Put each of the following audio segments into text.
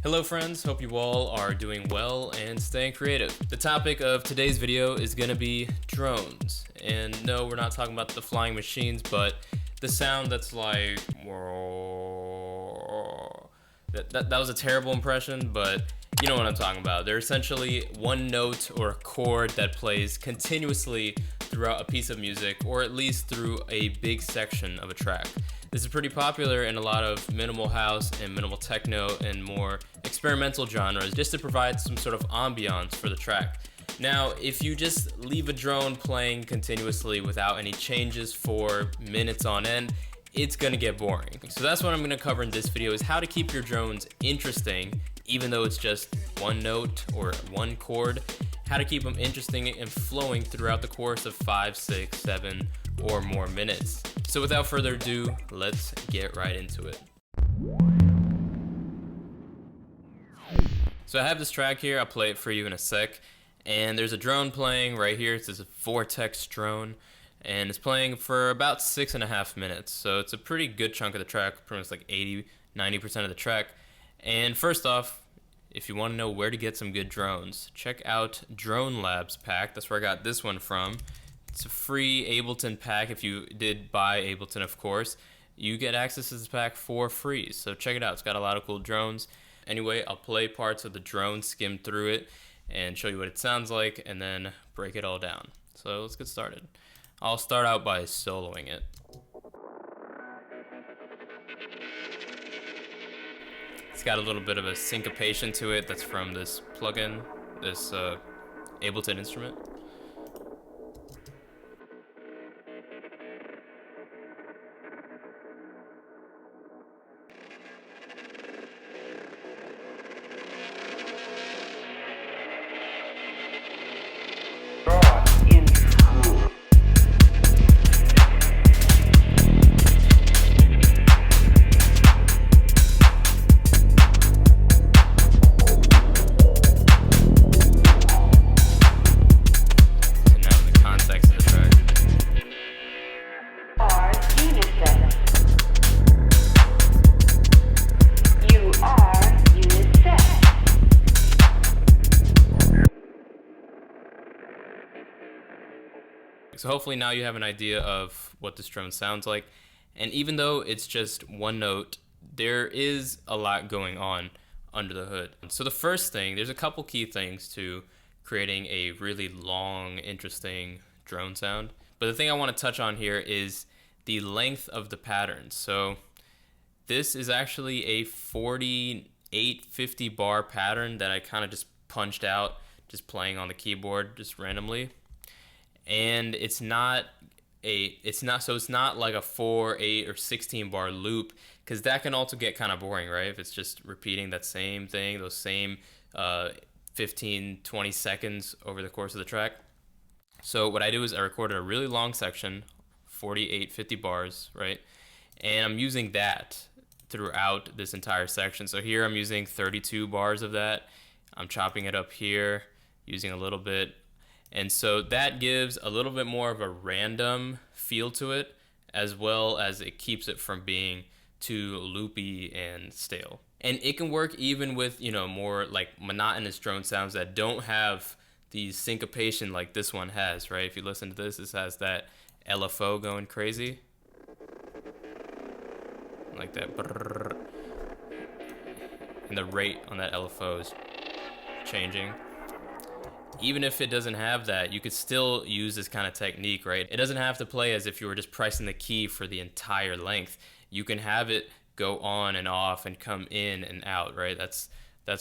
Hello friends, hope you all are doing well and staying creative. The topic of today's video is going to be drones. And no, we're not talking about the flying machines, but the sound that's like... That was a terrible impression, but you know what I'm talking about. They're essentially one note or a chord that plays continuously throughout a piece of music, or at least through a big section of a track. This is pretty popular in a lot of minimal house and minimal techno and more experimental genres, just to provide some sort of ambiance for the track. Now, if you just leave a drone playing continuously without any changes for minutes on end, it's gonna get boring. So that's what I'm gonna cover in this video, is how to keep your drones interesting, even though it's just one note or one chord, how to keep them interesting and flowing throughout the course of 5, 6, 7, or more minutes. So without further ado, let's get right into it. So I have this track here, I'll play it for you in a sec, and there's a drone playing right here. It's a Vortex drone, and it's playing for about 6.5 minutes. So it's a pretty good chunk of the track, pretty much like 80-90% of the track. And first off, if you want to know where to get some good drones, check out Drone Labs pack. That's where I got this one from. It's a free Ableton pack. If you did buy Ableton, of course, you get access to this pack for free. So check it out. It's got a lot of cool drones. Anyway, I'll play parts of the drone, skim through it, and show you what it sounds like, and then break it all down. So let's get started. I'll start out by soloing it. It's got a little bit of a syncopation to it that's from this plugin, this Ableton instrument. So hopefully now you have an idea of what this drone sounds like. And even though it's just one note, there is a lot going on under the hood. So the first thing, there's a couple key things to creating a really long, interesting drone sound. But the thing I want to touch on here is the length of the pattern. So this is actually a 48, 50 bar pattern that I kind of just punched out, just playing on the keyboard just randomly. And it's not like a 4, 8, or 16 bar loop, because that can also get kind of boring, right? If it's just repeating that same thing, those same 15, 20 seconds over the course of the track. So what I do is I recorded a really long section, 48, 50 bars, right? And I'm using that throughout this entire section. So here I'm using 32 bars of that. I'm chopping it up here, using a little bit. And so that gives a little bit more of a random feel to it, as well as it keeps it from being too loopy and stale. And it can work even with, you know, more like monotonous drone sounds that don't have these syncopation like this one has, right? If you listen to this, this has that LFO going crazy. Like that. And the rate on that LFO is changing. Even if it doesn't have that, you could still use this kind of technique, right? It doesn't have to play as if you were just pressing the key for the entire length. You can have it go on and off and come in and out, right? That's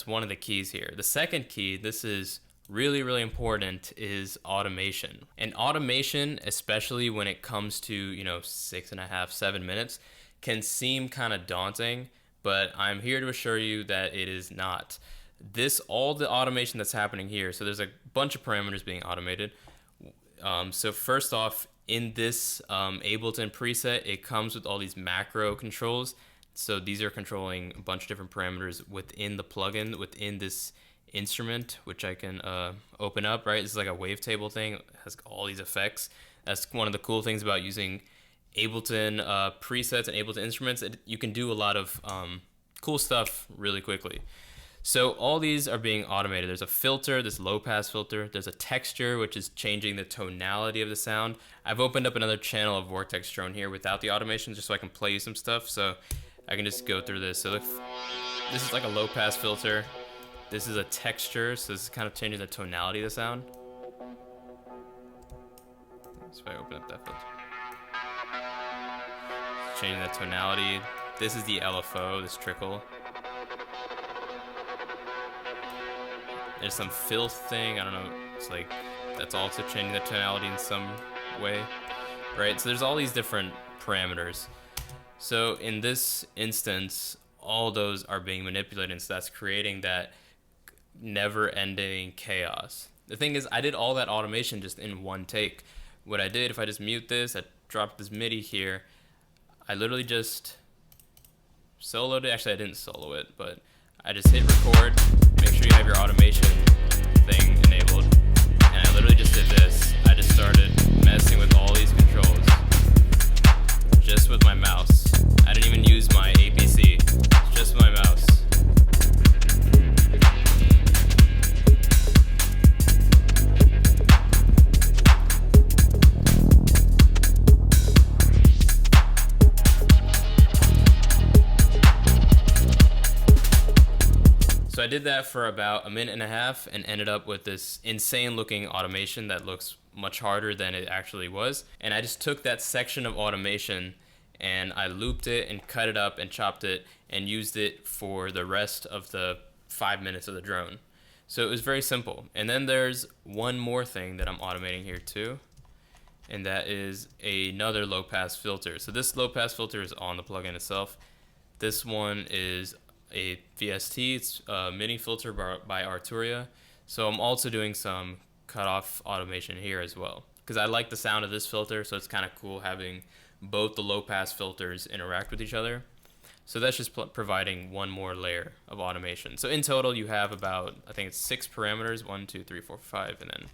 one of the keys here. The second key, this is really, really important, is automation. And automation, especially when it comes to, you know, 6.5, 7 minutes, can seem kind of daunting, but I'm here to assure you that it is not. All the automation that's happening here, so there's a bunch of parameters being automated. So first off, in this Ableton preset, it comes with all these macro controls. So these are controlling a bunch of different parameters within the plugin, within this instrument, which I can open up, right? This is like a wavetable thing. It has all these effects. That's one of the cool things about using Ableton presets and Ableton instruments. You can do a lot of cool stuff really quickly. So all these are being automated. There's a filter, this low pass filter. There's a texture, which is changing the tonality of the sound. I've opened up another channel of Vortex Drone here without the automation, just so I can play you some stuff. So I can just go through this. So this is like a low pass filter. This is a texture, so this is kind of changing the tonality of the sound. So if I open up that filter, changing that tonality. This is the LFO, this trickle. There's some filth thing, I don't know, it's like, that's also changing the tonality in some way, right? So there's all these different parameters. So in this instance, all those are being manipulated, and so that's creating that never-ending chaos. The thing is, I did all that automation just in one take. What I did, if I just mute this, I dropped this MIDI here, I literally just soloed it. Actually, I didn't solo it, but I just hit record, make sure you have your automation thing enabled, and I literally just did this. I just started messing with all these controls just with my mouse. I didn't even use my APC, just my mouse. So I did that for about a minute and a half and ended up with this insane looking automation that looks much harder than it actually was. And I just took that section of automation and I looped it and cut it up and chopped it and used it for the rest of the 5 minutes of the drone. So it was very simple. And then there's one more thing that I'm automating here too, and that is another low pass filter. So this low pass filter is on the plugin itself. This one is a VST, it's a mini filter by Arturia. So I'm also doing some cutoff automation here as well, because I like the sound of this filter, so it's kind of cool having both the low pass filters interact with each other. So that's just providing one more layer of automation. So in total you have about, I think it's 6 parameters, 1, 2, 3, 4, 5, and then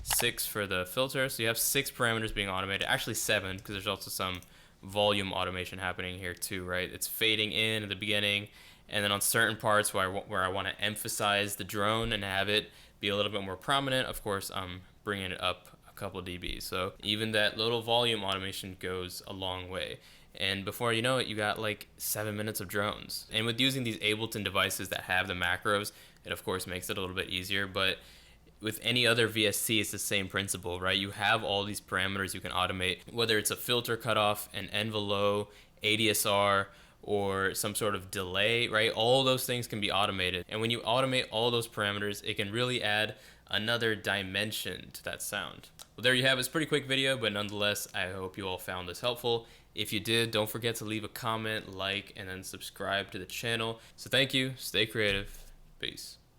6 for the filter. So you have 6 parameters being automated, actually 7, because there's also some volume automation happening here too, right? It's fading in at the beginning, and then on certain parts where I want to emphasize the drone and have it be a little bit more prominent, of course, I'm bringing it up a couple dB. So even that little volume automation goes a long way. And before you know it, you got like 7 minutes of drones. And with using these Ableton devices that have the macros, it of course makes it a little bit easier. But with any other VST, it's the same principle, right? You have all these parameters you can automate, whether it's a filter cutoff, an envelope, ADSR, or some sort of delay, right? All those things can be automated. And when you automate all those parameters, it can really add another dimension to that sound. Well, there you have it. It's a pretty quick video, but nonetheless, I hope you all found this helpful. If you did, don't forget to leave a comment, like, and then subscribe to the channel. So thank you, stay creative, peace.